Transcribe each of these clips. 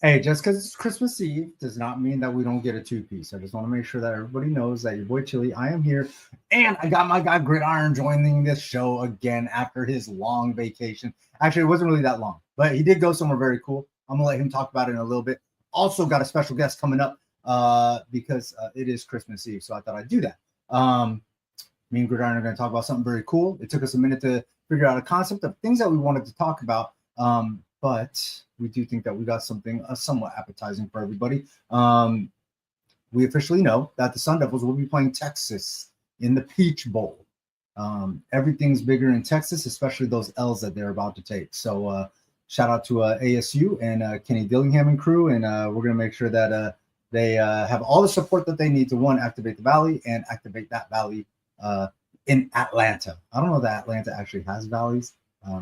Hey, just because it's Christmas Eve does not mean that we don't get a two-piece. I just want to make sure that everybody knows that your boy Chili, I am here, and I got my guy Gridiron joining this show again after his long vacation. Actually, it wasn't really that long, but he did go somewhere very cool. I'm gonna let him talk about it in a little bit. Also, got a special guest coming up because it is Christmas Eve, so I thought I'd do that. Me and Gridiron are going to talk about something very cool. It took us a minute to figure out a concept of things that we wanted to talk about. But we do think that we got something somewhat appetizing for everybody. We officially know that the Sun Devils will be playing Texas in the Peach Bowl. Everything's bigger in Texas, especially those L's that they're about to take. So shout out to ASU and Kenny Dillingham and crew. And we're going to make sure that they have all the support that they need to, one, activate the Valley and activate that Valley in Atlanta. I don't know that Atlanta actually has valleys. I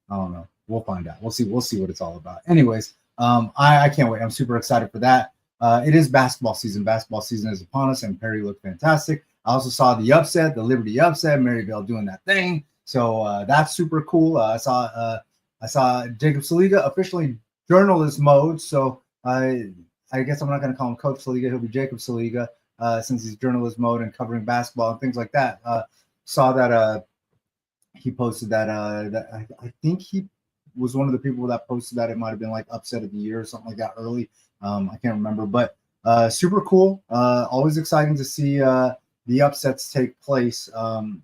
don't know. We'll find out. We'll see what it's all about. Anyways, I can't wait. I'm super excited for that. It is basketball season. Basketball season is upon us, and Perry looked fantastic. I also saw the upset, the Liberty upset, Maryville doing that thing. So that's super cool. I saw Jacob Saliga officially journalist mode. So I guess I'm not going to call him Coach Saliga. He'll be Jacob Saliga since he's journalist mode and covering basketball and things like that. Saw that he posted that I think he was one of the people that posted that. It might have been like upset of the year or something like that early. I can't remember, but super cool. Always exciting to see the upsets take place. Me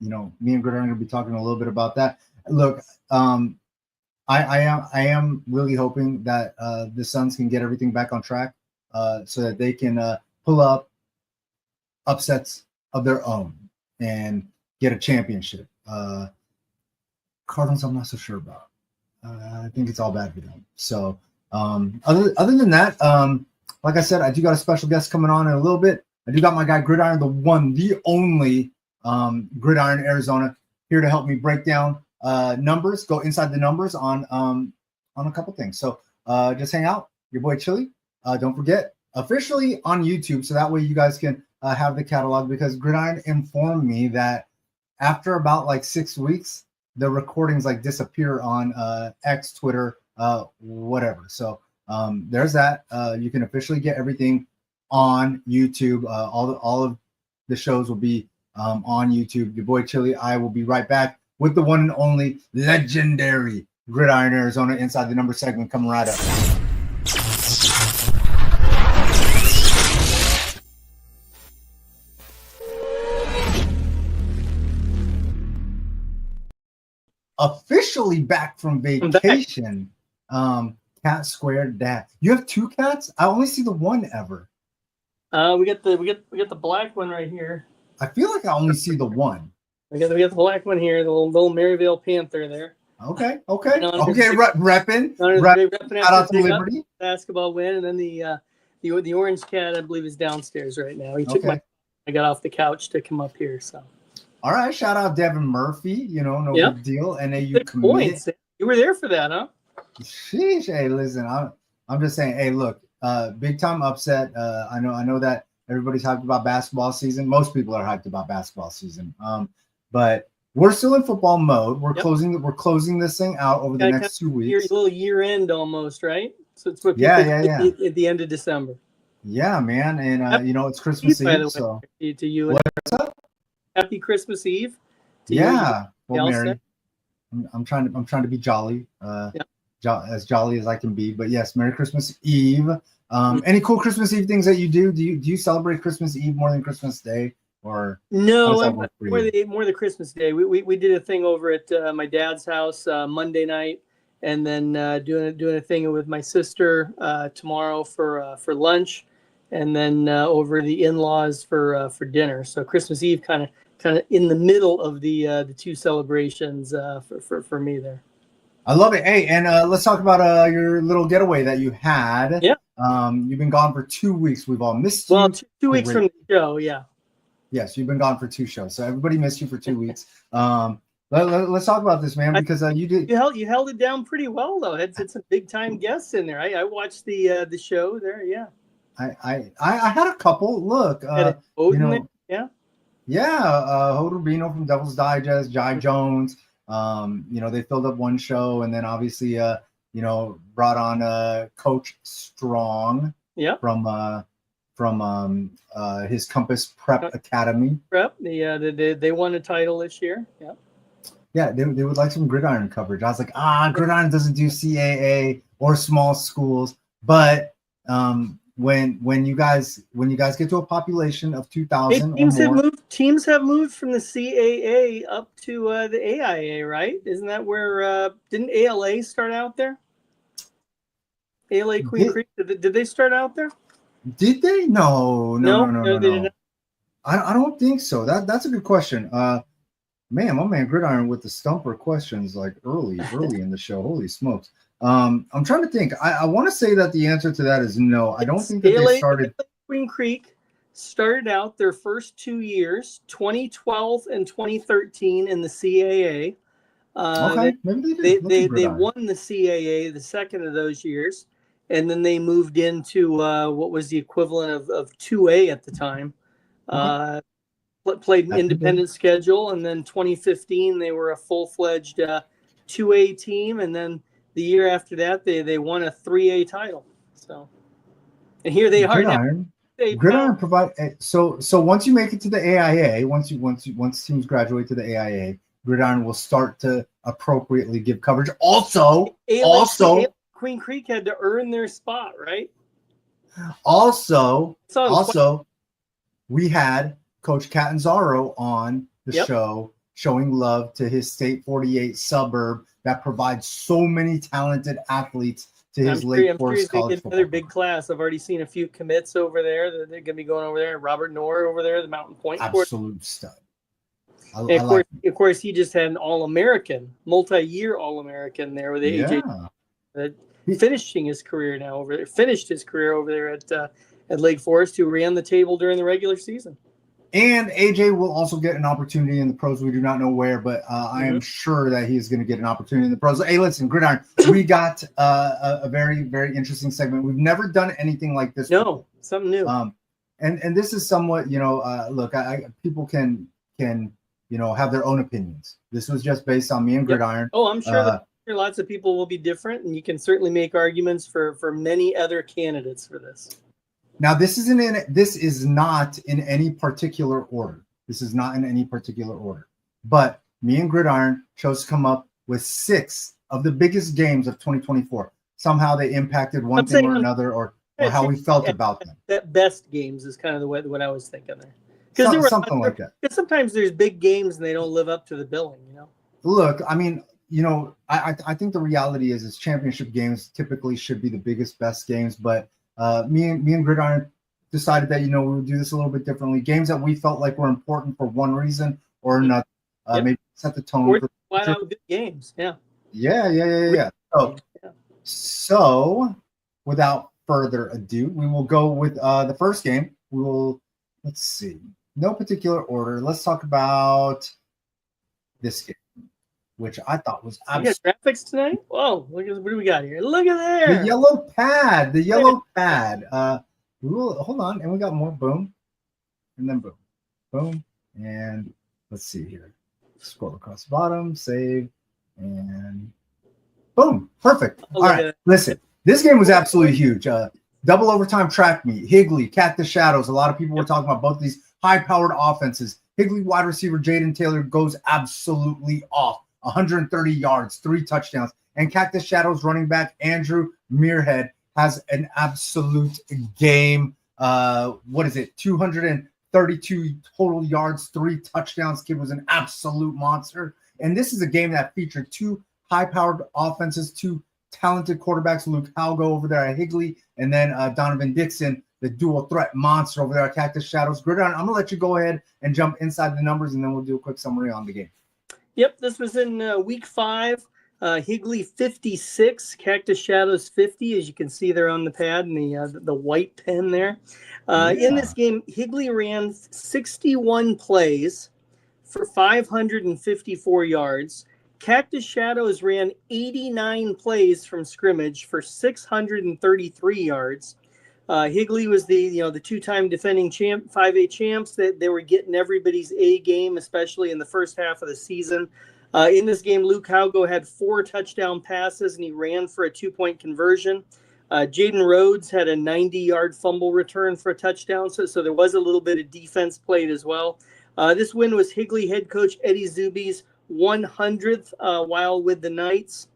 and Gridiron are going to be talking a little bit about that. Look, I am really hoping that the Suns can get everything back on track so that they can pull up upsets of their own and get a championship. Cardinals, I'm not so sure about. I think it's all bad for them. So other than that, like I said, I do got a special guest coming on in a little bit. I do got my guy Gridiron, the one, the only Gridiron Arizona, here to help me break down numbers, go inside the numbers on a couple things. So just hang out. Your boy Chili. Don't forget, officially on YouTube, so that way you guys can have the catalog, because Gridiron informed me that after about like 6 weeks, the recordings like disappear on X, Twitter, whatever. So there's that. You can officially get everything on YouTube. All of the shows will be on YouTube. Your boy Chili. I will be right back with the one and only legendary Gridiron Arizona Inside the Number segment coming right up. Officially back from vacation. Cat Squared Dad. You have two cats? I only see the one ever. We got the black one right here. I feel like I only see the one. We got the black one here, the little Maryville Panther there. Okay. Repping. Shout out to Liberty. Basketball win, and then the orange cat, I believe, is downstairs right now. He took I got off the couch to come up here, so. All right, shout out Devin Murphy. No big deal. NAU commit. You were there for that, huh? Sheesh. Hey, listen, I'm just saying. Hey, look, big time upset. I know that everybody's hyped about basketball season. Most people are hyped about basketball season. But we're still in football mode. We're closing this thing out over the next 2 weeks. A little year end almost, right? So it's what at the end of December. Yeah, man, and it's Christmas Eve. So to you, what's up? Happy Christmas Eve. Well, Mary, I'm trying to be jolly, as jolly as I can be. But yes, Merry Christmas Eve. Any cool Christmas Eve things that you do? Do you celebrate Christmas Eve more than Christmas Day, or no? More the Christmas Day. We did a thing over at my dad's house Monday night, and then doing a thing with my sister tomorrow for lunch, and then over the in-laws for dinner. So Christmas Eve kind of in the middle of the two celebrations for me there. I love it. Hey, and let's talk about your little getaway that you had. Yeah. You've been gone for 2 weeks. We've all missed you. Well, 2 weeks from the show, yeah. Yes, you've been gone for 2 shows, so everybody missed you for 2 weeks. Let's talk about this, man, because you held it down pretty well, though. Had some big time guests in there. I watched the show there. Yeah. I had a couple. Look, Hoda Rubino from Devil's Digest, Jai Jones. They filled up one show, and then obviously, brought on Coach Strong from his Compass Prep Academy. Prep, they won a title this year. Yeah. Yeah, they would like some gridiron coverage. I was like, gridiron doesn't do CAA or small schools, but when you guys get to a population of 2,000 teams have moved from the CAA up to the AIA, right? Isn't that where didn't ALA start out there? ALA Queen Creek, did they start out there? Did they? No. They didn't. I don't think so. That's a good question. Man, my man Gridiron with the stumper questions like early in the show. Holy smokes. I'm trying to think. I want to say that the answer to that is no. I don't think that they started. Queen Creek started out their first 2 years, 2012 and 2013 in the CAA. Okay, maybe they won the CAA the second of those years, and then they moved into what was the equivalent of 2A at the time. Okay. Played an independent schedule, and then 2015 they were a full-fledged 2A team, and then the year after that they won a 3A title. So, and here they are now. Gridiron provide so once you make it to the AIA, once teams graduate to the AIA, Gridiron will start to appropriately give coverage. Also, Queen Creek had to earn their spot, right? Also, we had Coach Catanzaro on the show, showing love to his State 48 suburb that provides so many talented athletes to his Lake Forest College football. Another big class. I've already seen a few commits over there. They're going to be going over there. Robert Knorr over there, the Mountain Point. Absolute stud. Of course, he just had an All-American, multi-year All-American there with AJ. Finishing his career now over there. Finished his career over there at Lake Forest, who ran the table during the regular season. And AJ will also get an opportunity in the pros. We do not know where, but I am sure that he is going to get an opportunity in the pros. Hey, listen, Gridiron, we got a very, very interesting segment. We've never done anything like this. No, something new. And this is somewhat, look, people can have their own opinions. This was just based on me and Gridiron. Oh, I'm sure lots of people will be different, and you can certainly make arguments for many other candidates for this. Now, this is not in any particular order. This is not in any particular order. But me and Gridiron chose to come up with 6 of the biggest games of 2024. Somehow they impacted one thing or another, or how we felt about them. That best games is kind of what I was thinking there. Because something like that. Because sometimes there's big games and they don't live up to the billing, Look, I mean, I think the reality is championship games typically should be the biggest, best games, but me and Gridiron decided that we would do this a little bit differently. Games that we felt like were important for one reason or another, maybe set the tone. Or flat out good games, yeah. So, without further ado, we will go with the first game. Let's see, no particular order. Let's talk about this game, which I thought was absolutely. You got graphics tonight? Whoa, what do we got here? Look at there. The yellow pad. We will hold on, and we got more. Boom. And then boom. Boom. And let's see here. Scroll across the bottom, save, and boom. Perfect. All right. Listen, this game was absolutely huge. Double overtime track meet. Higley, Cactus Shadows. A lot of people were talking about both these high-powered offenses. Higley wide receiver Jaden Taylor goes absolutely off. 130 yards, 3 touchdowns. And Cactus Shadows running back Andrew Muirhead has an absolute game. 232 total yards, 3 touchdowns. Kid was an absolute monster. And this is a game that featured 2 high-powered offenses, 2 talented quarterbacks, Luke Halgo over there at Higley, and then Donovan Dixon, the dual threat monster over there at Cactus Shadows. Gridiron, I'm going to let you go ahead and jump inside the numbers, and then we'll do a quick summary on the game. Yep, this was in week 5. Higley 56, Cactus Shadows 50, as you can see there on the pad and the white pen there. In this game, Higley ran 61 plays for 554 yards. Cactus Shadows ran 89 plays from scrimmage for 633 yards. Higley was the 2-time defending 5A champs. That they were getting everybody's A game, especially in the first half of the season. In this game, Luke Haugo had 4 touchdown passes, and he ran for a 2-point conversion. Jaden Rhodes had a 90-yard fumble return for a touchdown, so there was a little bit of defense played as well. This win was Higley head coach Eddie Zuby's 100th while with the Knights.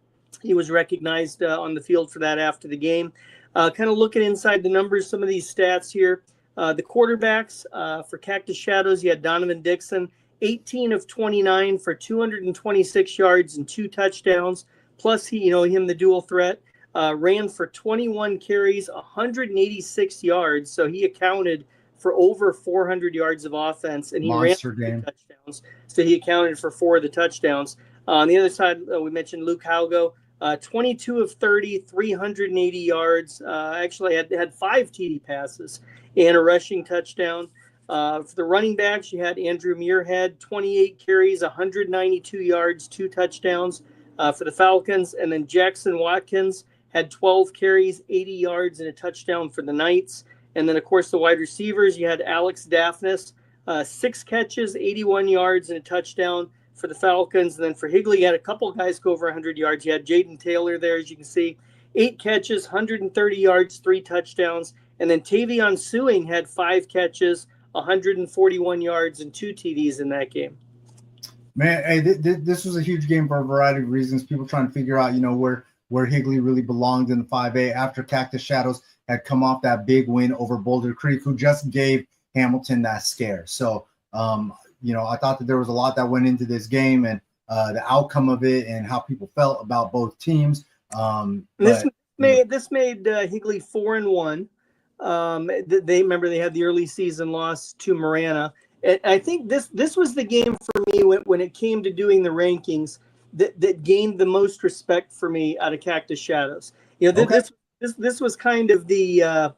He was recognized on the field for that after the game. Kind of looking inside the numbers, some of these stats here. The quarterbacks for Cactus Shadows, you had Donovan Dixon, 18 of 29 for 226 yards and 2 touchdowns. Plus, him, the dual threat, ran for 21 carries, 186 yards. So he accounted for over 400 yards of offense, and he Monster ran game. touchdowns. So he accounted for 4 of the touchdowns. On the other side, we mentioned Luke Haugo, 22 of 30, 380 yards. Actually had 5 TD passes and a rushing touchdown. For the running backs, you had Andrew Muirhead, 28 carries, 192 yards, 2 touchdowns for the Falcons. And then Jackson Watkins had 12 carries, 80 yards, and a touchdown for the Knights. And then, of course, the wide receivers, you had Alex Daphnis, 6 catches, 81 yards, and a touchdown for the Falcons. And then for Higley, you had a couple guys go over 100 yards. You had Jaden Taylor there, as you can see, 8 catches, 130 yards, 3 touchdowns. And then Tavion Suing had 5 catches, 141 yards, and 2 TDs in that game. Man, hey, this was a huge game for a variety of reasons. People trying to figure out, where Higley really belonged in the 5A after Cactus Shadows had come off that big win over Boulder Creek, who just gave Hamilton that scare. So, I thought that there was a lot that went into this game and the outcome of it and how people felt about both teams. This made Higley 4-1. They had the early season loss to Marana. And I think this was the game for me when it came to doing the rankings that gained the most respect for me out of Cactus Shadows. This was kind of the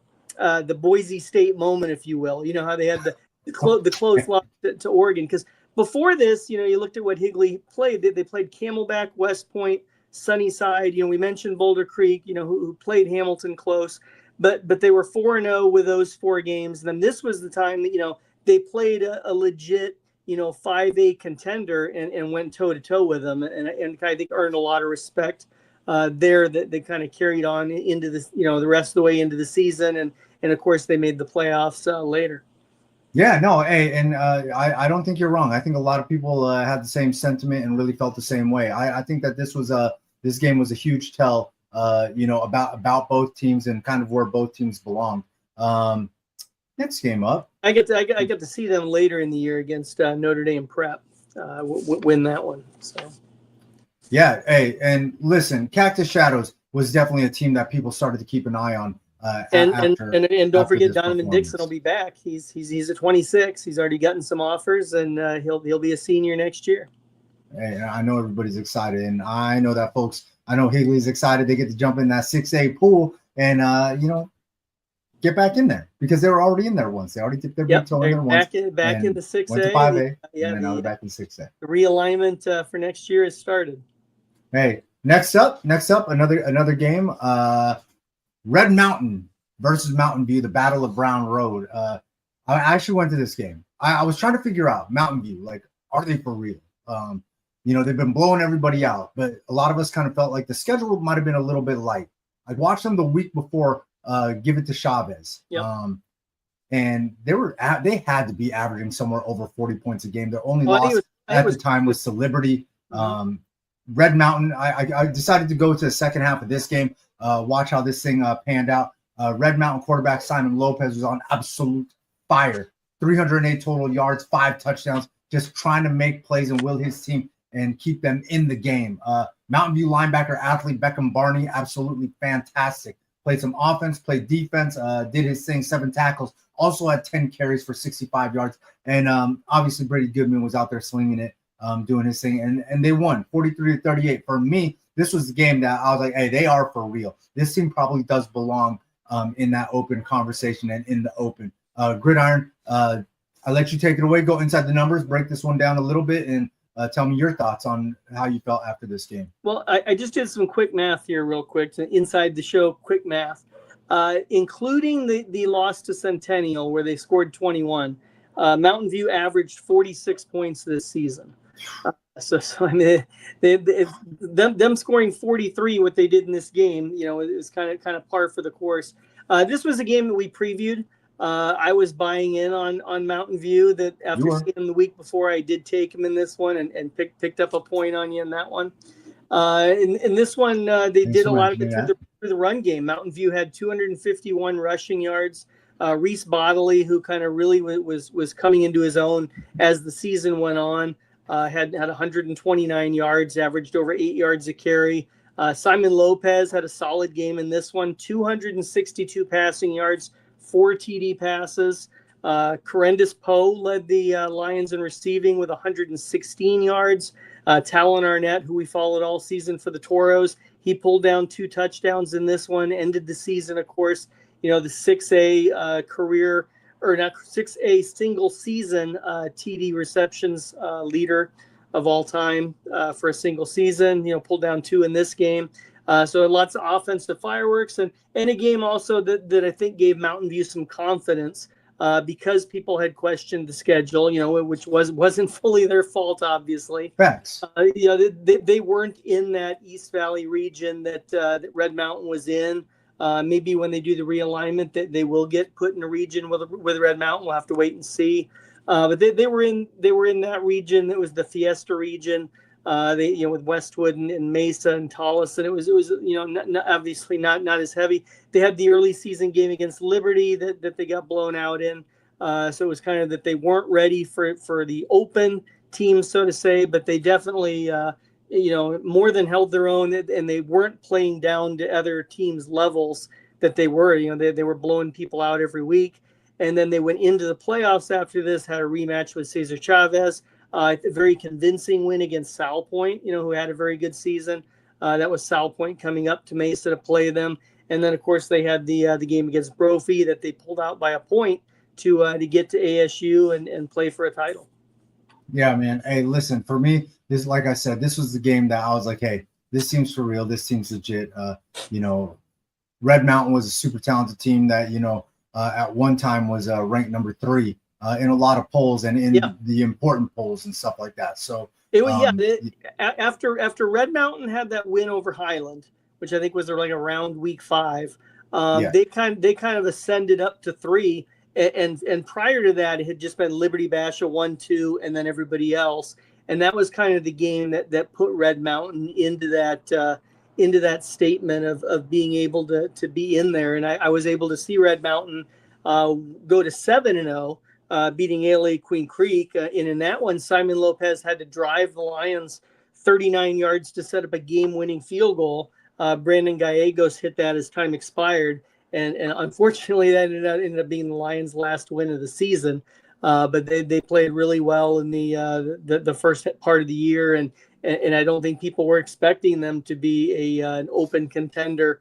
Boise State moment, if you will. You know how they had the close loss to Oregon, because before this, you looked at what Higley played. They played Camelback, West Point, Sunnyside. We mentioned Boulder Creek. Who played Hamilton close. But they were 4-0 with those 4 games. And then this was the time that, they played a legit, 5A contender and went toe-to-toe with them. And I think earned a lot of respect there that they kind of carried on into this, the rest of the way into the season. And of course, they made the playoffs later. Yeah, no, hey, and I don't think you're wrong. I think a lot of people had the same sentiment and really felt the same way. I think that this game was a huge tell. About both teams and kind of where both teams belong. Next game up, I get to see them later in the year against Notre Dame Prep, win that one. So, yeah. Hey, and listen, Cactus Shadows was definitely a team that people started to keep an eye on. And don't forget Donovan Dixon will be back. He's at 26. He's already gotten some offers, and he'll be a senior next year. Hey, I know everybody's excited, and I know that folks. I know Higley's excited. They get to jump in that 6A pool and, get back in there because they were already in there once. They already dipped their big toe in there once. Back in the 6A. Went to 5A, and now they're back in 6A. The realignment for next year has started. Hey, next up, another game. Red Mountain versus Mountain View, the Battle of Brown Road. I actually went to this game. I was trying to figure out Mountain View, like, are they for real? They've been blowing everybody out, but a lot of us kind of felt like the schedule might have been a little bit light. I watched them the week before Give It to Chavez. Yep. And they had to be averaging somewhere over 40 points a game. Their only loss at the time was to Liberty. Red Mountain, I decided to go to the second half of this game, watch how this thing panned out. Red Mountain quarterback Simon Lopez was on absolute fire. 308 total yards, 5 touchdowns, just trying to make plays and will his team and keep them in the game. Mountain View linebacker athlete Beckham Barney, absolutely fantastic. Played some offense, played defense, did his thing, 7 tackles, also had 10 carries for 65 yards. And obviously Brady Goodman was out there slinging it, doing his thing. And they won 43-38. For me, this was the game that I was like, hey, they are for real. This team probably does belong in that open conversation and in the open. Gridiron, I'll let you take it away. Go inside the numbers, break this one down a little bit, and tell me your thoughts on how you felt after this game. Well, I just did some quick math here real quick to inside the show, quick math. Including the loss to Centennial where they scored 21, Mountain View averaged 46 points this season. So I mean, them scoring 43, what they did in this game, you know, is kind of par for the course. This was a game that we previewed. I was buying in on Mountain View. That after seeing them the week before, I did take them in this one and picked up a point on you in that one. In this one, they did a lot of it through the run game. Mountain View had 251 rushing yards. Reese Bodley, who kind of really was coming into his own as the season went on, had 129 yards, averaged over 8 yards a carry. Simon Lopez had a solid game in this one, 262 passing yards, 4 TD passes. Corendis Poe led the Lions in receiving with 116 yards. Talon Arnett, who we followed all season for the Toros, he pulled down 2 touchdowns in this one, ended the season, of course, you know, the 6A career, or not 6A single season TD receptions leader of all time for a single season, you know, pulled down 2 in this game. So lots of offensive fireworks and a game also that I think gave Mountain View some confidence because people had questioned the schedule, you know, which wasn't fully their fault, obviously. Facts. You know, they weren't in that East Valley region that Red Mountain was in. Maybe when they do the realignment, that they will get put in a region with Red Mountain. We'll have to wait and see. But they were in that region. It was the Fiesta region. They, you know, with Westwood and Mesa and Tolleson, it was you know, obviously not as heavy. They had the early season game against Liberty that they got blown out in. So it was kind of that they weren't ready for the open team, so to say, but they definitely you know, more than held their own, and they weren't playing down to other teams' levels that they were. You know, they were blowing people out every week. And then they went into the playoffs after this, had a rematch with Cesar Chavez. A very convincing win against Sal Point, you know, who had a very good season. That was Sal Point coming up to Mesa to play them. And then, of course, they had the game against Brophy that they pulled out by a point to get to ASU and play for a title. Yeah, man. Hey, listen, for me, this, like I said, this was the game that I was like, hey, this seems for real. This seems legit. You know, Red Mountain was a super talented team that, you know, at one time was ranked number 3 in a lot of polls and in the important polls and stuff like that. So it was, after Red Mountain had that win over Highland, which I think was like around week 5, they kind of ascended up to 3. And prior to that, it had just been Liberty Basha 1-2, and then everybody else. And that was kind of the game that put Red Mountain into that statement of being able to be in there. And I was able to see Red Mountain go to 7-0, beating ALA Queen Creek. And in that one, Simon Lopez had to drive the Lions 39 yards to set up a game-winning field goal. Brandon Gallegos hit that as time expired. And unfortunately, that ended up being the Lions' last win of the season. But they played really well in the first part of the year, and I don't think people were expecting them to be an open contender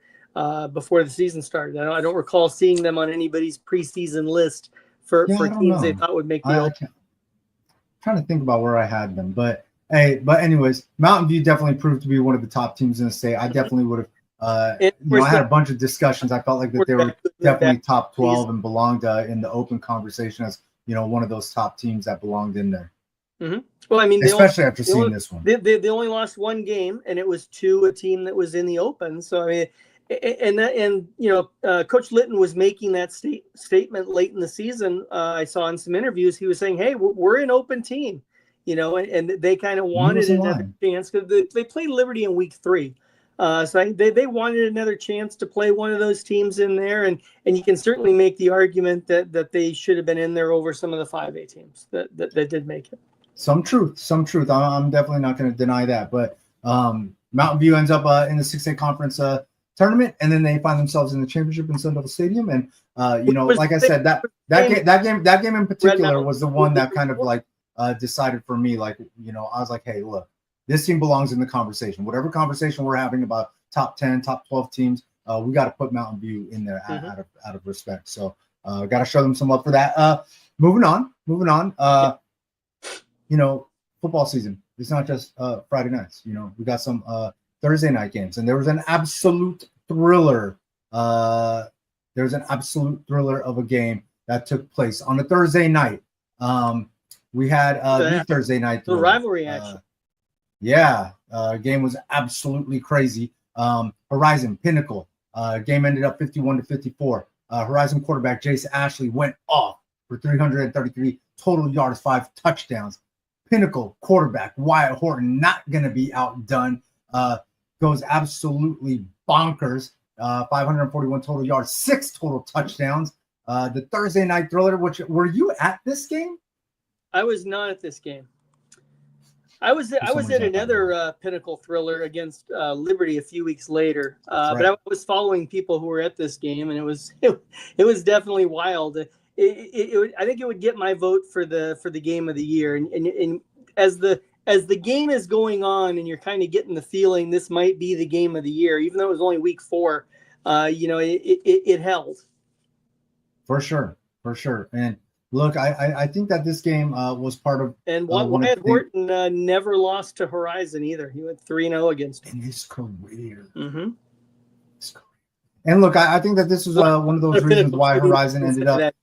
before the season started. I don't recall seeing them on anybody's preseason list for teams they thought would make the open. I'm trying to think about where I had them, but anyways, Mountain View definitely proved to be one of the top teams in the state. I definitely would have. I had a bunch of discussions. I felt like that they were definitely top 12 and belonged in the open conversation as, you know, one of those top teams that belonged in there. Mm-hmm. Well, I mean, especially after seeing this one, they only lost 1 game, and it was to a team that was in the open. So I mean, and you know, Coach Litton was making that statement late in the season. I saw in some interviews he was saying, "Hey, we're an open team," you know, and they kind of wanted another chance because they played Liberty in week 3. So they wanted another chance to play one of those teams in there, and you can certainly make the argument that they should have been in there over some of the 5A teams that did make it. Some truth. I'm definitely not going to deny that. But Mountain View ends up in the 6A conference tournament, and then they find themselves in the championship in Sun Devil Stadium. And you know, like I said, that game in particular was the one that kind of like decided for me. Like, you know, I was like, hey, look. This team belongs in the conversation. Whatever conversation we're having about top 10, top 12 teams, we got to put Mountain View in there out of respect. So got to show them some love for that. Moving on. You know, football season. It's not just Friday nights. You know, we got some Thursday night games, and there was an absolute thriller. Of a game that took place on a Thursday night. we had the Thursday night the rivalry action. Game was absolutely crazy. Horizon Pinnacle game ended up 51-54. Horizon quarterback Jace Ashley went off for 333 total yards, 5 touchdowns. Pinnacle quarterback Wyatt Horton, not going to be outdone, goes absolutely bonkers. 541 total yards, 6 total touchdowns. The Thursday night thriller, which were you at this game? I was not at this game. I was at another Pinnacle thriller against Liberty a few weeks later, right. But I was following people who were at this game, and it was definitely wild. I think it would get my vote for the game of the year. And as the game is going on, and you're kind of getting the feeling this might be the game of the year, even though it was only week 4, it held. For sure. And look, I think that this game was part of. And Wyatt Horton never lost to Horizon either. He went 3-0 against him in his career. Mm-hmm. And look, I think that this was one of those reasons why Horizon ended up.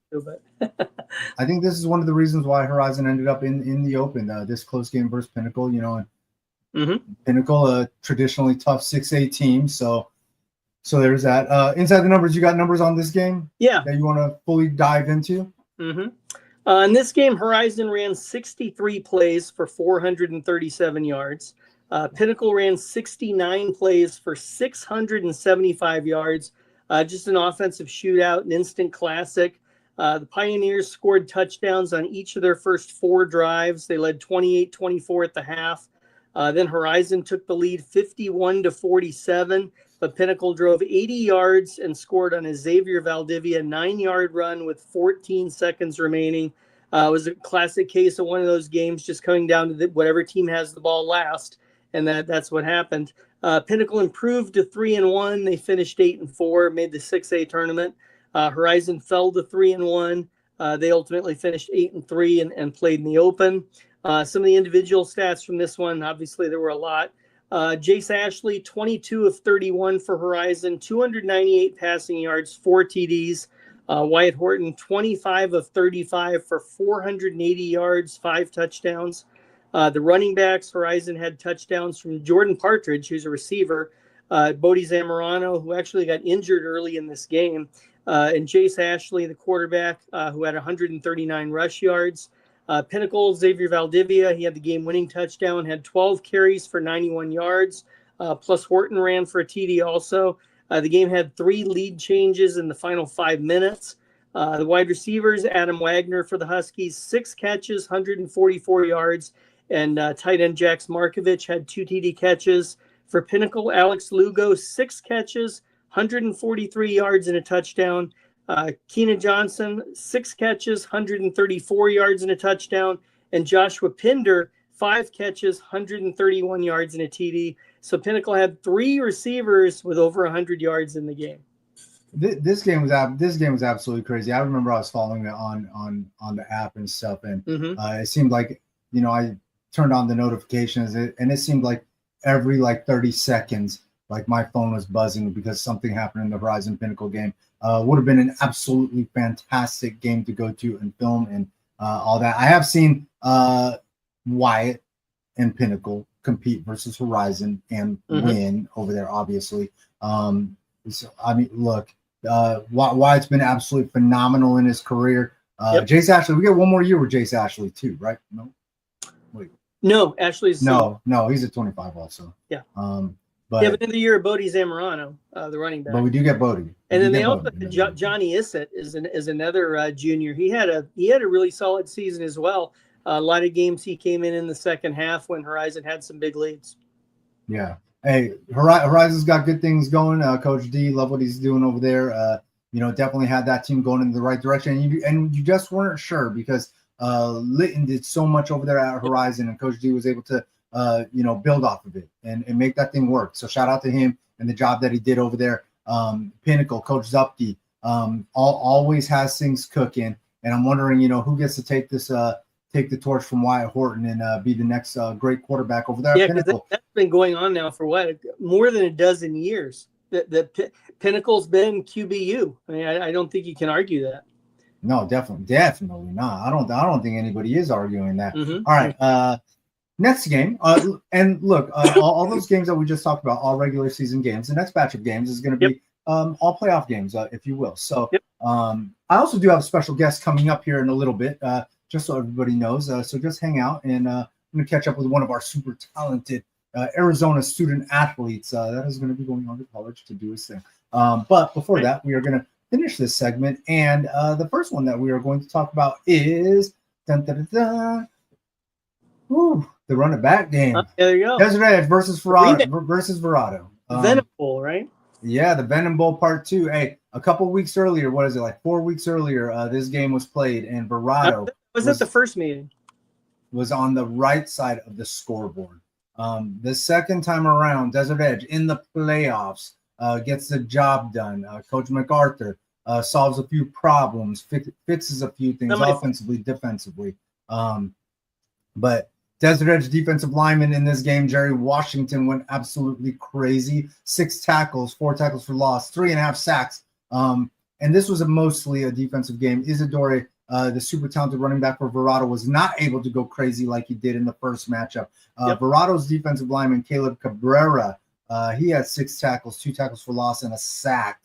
I think this is one of the reasons why Horizon ended up in the Open. This close game versus Pinnacle, and Pinnacle, a traditionally tough 6A team. So there's that. Inside the numbers, you got numbers on this game? Yeah. That you want to fully dive into? In this game, Horizon ran 63 plays for 437 yards. Pinnacle ran 69 plays for 675 yards. Just an offensive shootout, an instant classic. The Pioneers scored touchdowns on each of their first 4 drives. They led 28-24 at the half. Then Horizon took the lead 51-47. But Pinnacle drove 80 yards and scored on a Xavier Valdivia 9-yard run with 14 seconds remaining. It was a classic case of one of those games just coming down to whatever team has the ball last, and that's what happened. Pinnacle improved to 3-1. They finished 8-4, made the 6A tournament. Horizon fell to 3-1. They ultimately finished 8-3 and played in the Open. Some of the individual stats from this one, obviously there were a lot. Jace Ashley, 22 of 31 for Horizon, 298 passing yards, 4 TDs. Wyatt Horton, 25 of 35 for 480 yards, 5 touchdowns. The running backs, Horizon had touchdowns from Jordan Partridge, who's a receiver, Bodie Zamorano, who actually got injured early in this game, and Jace Ashley, the quarterback, who had 139 rush yards. Pinnacle, Xavier Valdivia, he had the game-winning touchdown, had 12 carries for 91 yards, plus Horton ran for a TD also. The game had 3 lead changes in the final 5 minutes. The wide receivers, Adam Wagner for the Huskies, 6 catches, 144 yards, and tight end Jax Markovich had 2 TD catches. For Pinnacle, Alex Lugo, 6 catches, 143 yards and a touchdown. Keenan Johnson, 6 catches, 134 yards and a touchdown. And Joshua Pinder, 5 catches, 131 yards and a TD. So Pinnacle had 3 receivers with over 100 yards in the game. This game was absolutely crazy. I remember I was following it on the app and stuff, and it seemed like I turned on the notifications, and it seemed like every 30 seconds, like my phone was buzzing because something happened in the Horizon Pinnacle game. Would have been an absolutely fantastic game to go to and film and all that. I have seen Wyatt and Pinnacle compete versus Horizon and win over there, obviously. So, I mean, look, Wyatt's been absolutely phenomenal in his career. Jace Ashley, we get one more year with Jace Ashley too, right? No, wait. No, Ashley's no, he's at 25 also. Yeah. But another year of Bodie Zamorano, the running back. But we do get Bodie. And then they also Johnny Issett is another junior. He had a really solid season as well. A lot of games he came in the second half when Horizon had some big leads. Yeah. Hey, Horizon's got good things going. Coach D, love what he's doing over there. Definitely had that team going in the right direction. And you just weren't sure because Litton did so much over there at Horizon, and Coach D was able to build off of it and make that thing work. So shout out to him and the job that he did over there. Pinnacle, Coach Zupke, always has things cooking. And I'm wondering, who gets to take the torch from Wyatt Horton and be the next great quarterback over there. Yeah, because that's been going on now for more than a dozen years. The Pinnacle's been QBU. I mean, I don't think you can argue that. No, definitely not. I don't think anybody is arguing that. Mm-hmm. All right. Next game. And look, all those games that we just talked about, all regular season games. The next batch of games is going to be all playoff games, if you will. So I also do have a special guest coming up here in a little bit, just so everybody knows. So just hang out, and I'm going to catch up with one of our super talented Arizona student athletes that is going to be going on to college to do his thing. But before that, we are going to finish this segment, and the first one that we are going to talk about is the run it back game. There you go. Desert Edge versus Verado. Venom Bowl, right? Yeah, the Venom Bowl Part 2. Hey, a couple weeks earlier, what is it, like 4 weeks earlier, this game was played, and Verado was at the first meeting. Was on the right side of the scoreboard. The second time around, Desert Edge in the playoffs gets the job done. Coach MacArthur solves a few problems, fixes a few things offensively, defensively. But Desert Edge defensive lineman in this game, Jerry Washington, went absolutely crazy. 6 tackles, 4 tackles for loss, 3.5 sacks. And this was mostly a defensive game. Isidore, the super talented running back for Verado, was not able to go crazy like he did in the first matchup. Verado's defensive lineman, Caleb Cabrera, he had 6 tackles, 2 tackles for loss, and a sack.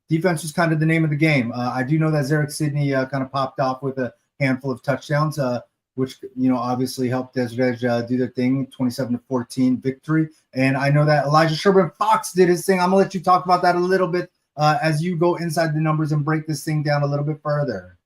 Defense was kind of the name of the game. I do know that Zarek Sidney kind of popped off with a handful of touchdowns, which, obviously helped Desert Edge do their thing, 27-14 victory. And I know that Elijah Sherburne Fox did his thing. I'm going to let you talk about that a little bit as you go inside the numbers and break this thing down a little bit further.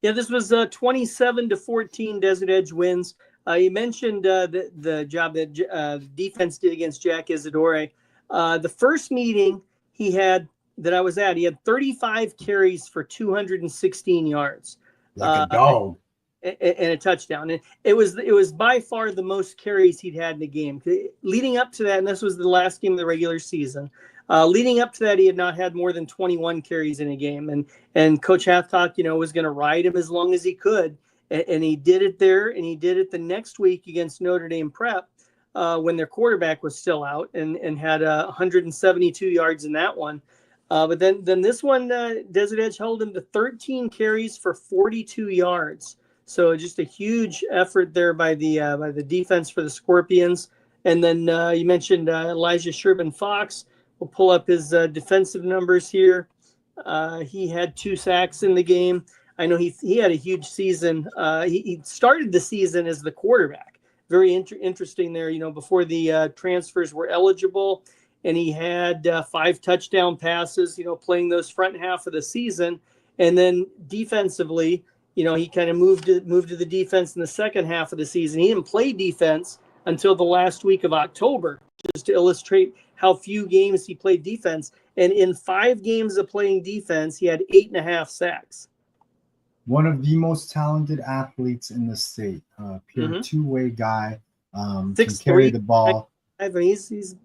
Yeah, this was 27-14 Desert Edge wins. You mentioned the job that defense did against Jack Isidore. The first meeting he had that I was at, he had 35 carries for 216 yards. Like a dog. And a touchdown. And it was by far the most carries he'd had in the game. Leading up to that, and this was the last game of the regular season, leading up to that, he had not had more than 21 carries in a game. And Coach Hathcock, was going to ride him as long as he could. And he did it there, and he did it the next week against Notre Dame Prep when their quarterback was still out and had 172 yards in that one. But then this one, Desert Edge held him to 13 carries for 42 yards. So just a huge effort there by the defense for the Scorpions. And then you mentioned Elijah Sherburne Fox. We'll pull up his defensive numbers here. He had 2 sacks in the game. I know he had a huge season. He started the season as the quarterback. Very interesting there, before the transfers were eligible. And he had 5 touchdown passes, playing those front half of the season. And then defensively, he kind of moved to the defense in the second half of the season. He didn't play defense until the last week of October, just to illustrate how few games he played defense. And in 5 games of playing defense, he had 8.5 sacks. One of the most talented athletes in the state, pure two-way guy, can carry the ball. I mean, he's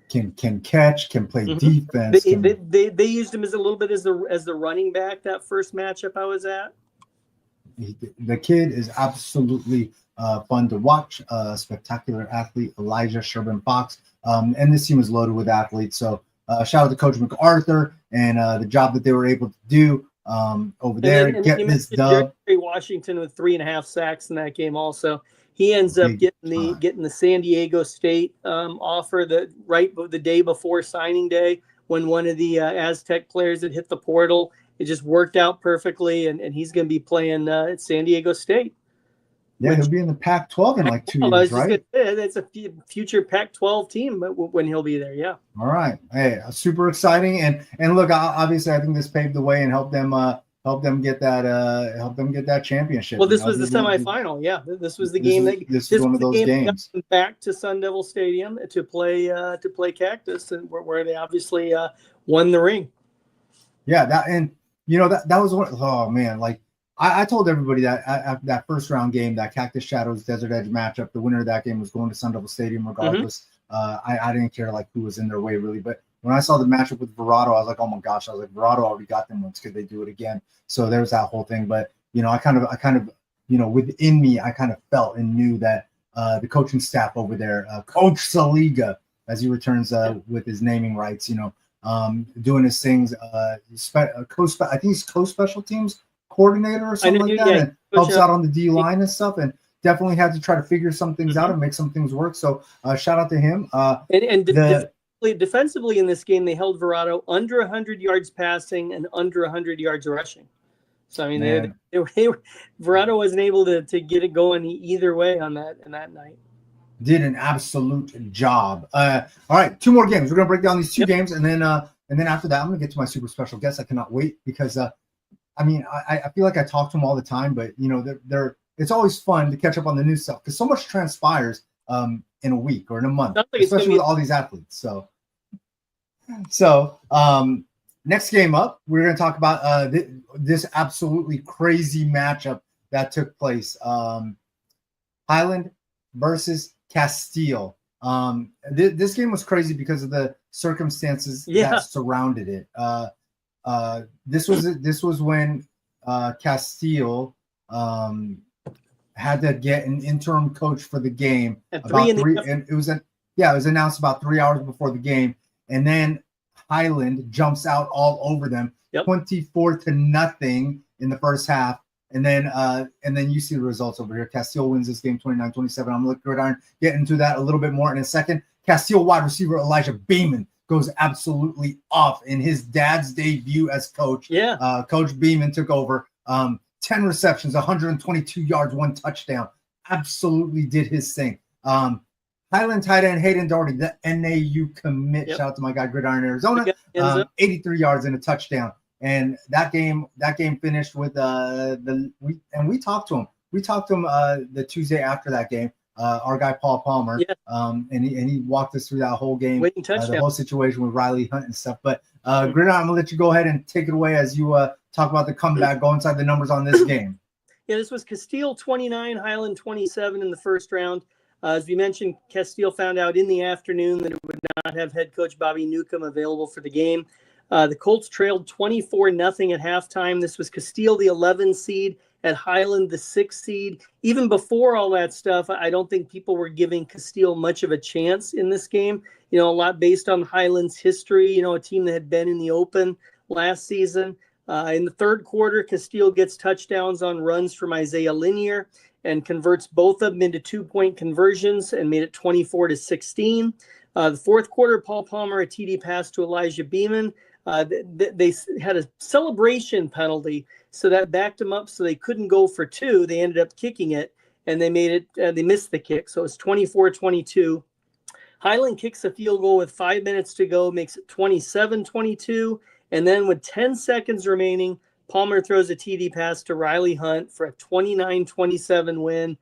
can catch, can play defense. They used him as a little bit as the running back that first matchup I was at. The kid is absolutely fun to watch. Spectacular athlete, Elijah Sherburne Fox, and this team is loaded with athletes. So shout out to Coach MacArthur and the job that they were able to do over there. Get this dub. Jerry Washington with 3.5 sacks in that game. Also, he ends up getting the San Diego State offer the day before signing day, when one of the Aztec players that hit the portal. It just worked out perfectly, and he's going to be playing at San Diego State. Yeah, he'll be in the Pac-12 in like 2 years, right? It's a future Pac-12 team when he'll be there. Yeah. All right. Hey, super exciting, and look, obviously, I think this paved the way and helped them get that championship. Well, this was the semifinal. Yeah, this was the game this was one of those games. Back to Sun Devil Stadium to play Cactus, and where they obviously won the ring. Yeah, that was one. Oh man, like I told everybody that after that first round game, that Cactus Shadows Desert Edge matchup, the winner of that game was going to Sun Devil Stadium regardless. I didn't care like who was in their way really, but when I saw the matchup with Verado, I was like, oh my gosh, Verado already got them once. Could they do it again? So there was that whole thing. But I kind of within me, I kind of felt and knew that the coaching staff over there, Coach Saliga, as he returns with his naming rights, doing his things. I think he's co-special teams coordinator or something like that, and helps out on the D line and stuff. And definitely had to try to figure some things out and make some things work. So shout out to him. Defensively in this game, they held Verrado under 100 yards passing and under 100 yards rushing. So I mean, Verrado wasn't able to get it going either way on that night. Did an absolute job. All right, 2 more games. We're gonna break down these 2 games, and then after that, I'm gonna get to my super special guest. I cannot wait because I mean, I feel like I talk to them all the time, but you know, it's always fun to catch up on the new stuff because so much transpires in a week or in a month, especially with all these athletes. So next game up, we're going to talk about this absolutely crazy matchup that took place. Highland versus Castile. This game was crazy because of the circumstances that surrounded it. This was when Castile had to get an interim coach for the game and it was announced about 3 hours before the game, and then Highland jumps out all over them, 24-0 in the first half, and then you see the results over here. Castile wins this game 29-27. I'm gonna look Gridiron get into that a little bit more in a second. Castile wide receiver Elijah Beeman goes absolutely off in his dad's debut as coach. Coach Beeman took over. 10 receptions, 122 yards, 1 touchdown. Absolutely did his thing. Highland tight end Hayden Doherty, the NAU commit. Shout out to my guy Gridiron Arizona. 83 yards and a touchdown. And that game finished with we talked to him. We talked to him the Tuesday after that game. Our guy Paul Palmer, and he walked us through that whole game, the whole situation with Riley Hunt and stuff. But Gridiron, I'm gonna let you go ahead and take it away as you talk about the comeback, go inside the numbers on this game. This was Castile 29, Highland 27 in the first round. As we mentioned, Castile found out in the afternoon that it would not have head coach Bobby Newcomb available for the game. The Colts trailed 24-0 at halftime. This was Castile, the 11 seed, at Highland, the 6 seed. Even before all that stuff, I don't think people were giving Castile much of a chance in this game. A lot based on Highland's history, a team that had been in the Open last season. In the third quarter, Castile gets touchdowns on runs from Isaiah Linier and converts both of them into 2-point conversions and made it 24-16. The fourth quarter, Paul Palmer, a TD pass to Elijah Beeman. They had a celebration penalty, so that backed them up so they couldn't go for 2. They ended up kicking it, and they missed the kick. So it's 24-22. Highland kicks a field goal with 5 minutes to go, makes it 27-22. And then with 10 seconds remaining, Palmer throws a TD pass to Riley Hunt for a 29-27 win.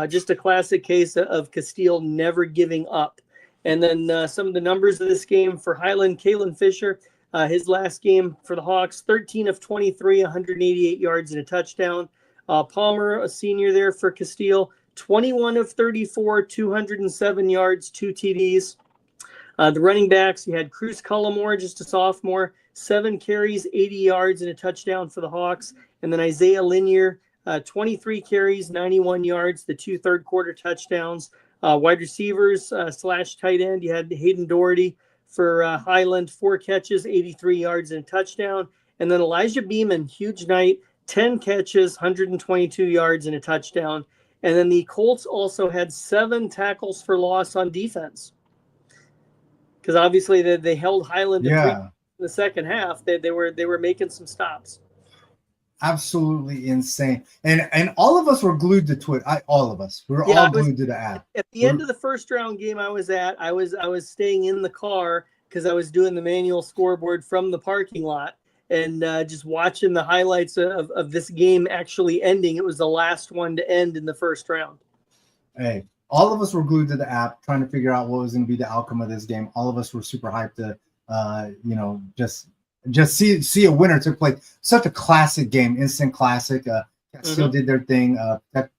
Just a classic case of Castile never giving up. And then some of the numbers of this game for Highland, Kalen Fisher, his last game for the Hawks, 13 of 23, 188 yards and a touchdown. Palmer, a senior there for Castile, 21 of 34, 207 yards, 2 TDs. The running backs, you had Cruz Cullimore, just a sophomore, 7 carries, 80 yards and a touchdown for the Hawks. And then Isaiah Linier, 23 carries, 91 yards, the 2 third-quarter touchdowns. Wide receivers / tight end, you had Hayden Doherty for Highland, 4 catches, 83 yards and a touchdown. And then Elijah Beeman, huge night, 10 catches, 122 yards and a touchdown. And then the Colts also had 7 tackles for loss on defense. Because obviously they held Highland to 3 in the second half. They were making some stops. Absolutely insane. And all of us were glued to Twitter. All of us. We were all glued to the app. At the end of the first round game I was staying in the car because I was doing the manual scoreboard from the parking lot and just watching the highlights of this game actually ending. It was the last one to end in the first round. Hey, all of us were glued to the app trying to figure out what was going to be the outcome of this game. All of us were super hyped to just see a winner took place. Such a classic game, instant classic. Castile did their thing.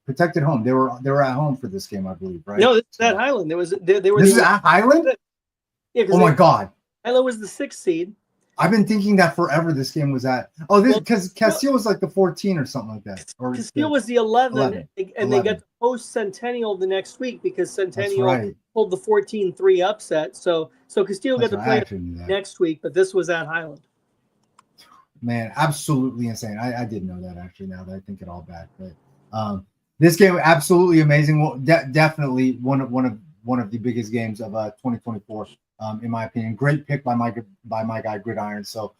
Protected home. They were at home for this game, I believe, right? No, this is at Highland. This is at Highland. Yeah. Oh my God. Highland was the 6th seed. I've been thinking that forever. This game was at because Castile was like the 14 or something like that. Or Castile was the 11, and 11. they got to host Centennial the next week because Centennial right. pulled the 14-3 upset. So Castile got to play that. next week, but this was at Highland. Man, absolutely insane. I did know that actually. Now that I think it all back, but this game absolutely amazing. Well, definitely one of the biggest games of 2024. In my opinion, great pick by my guy Gridiron. So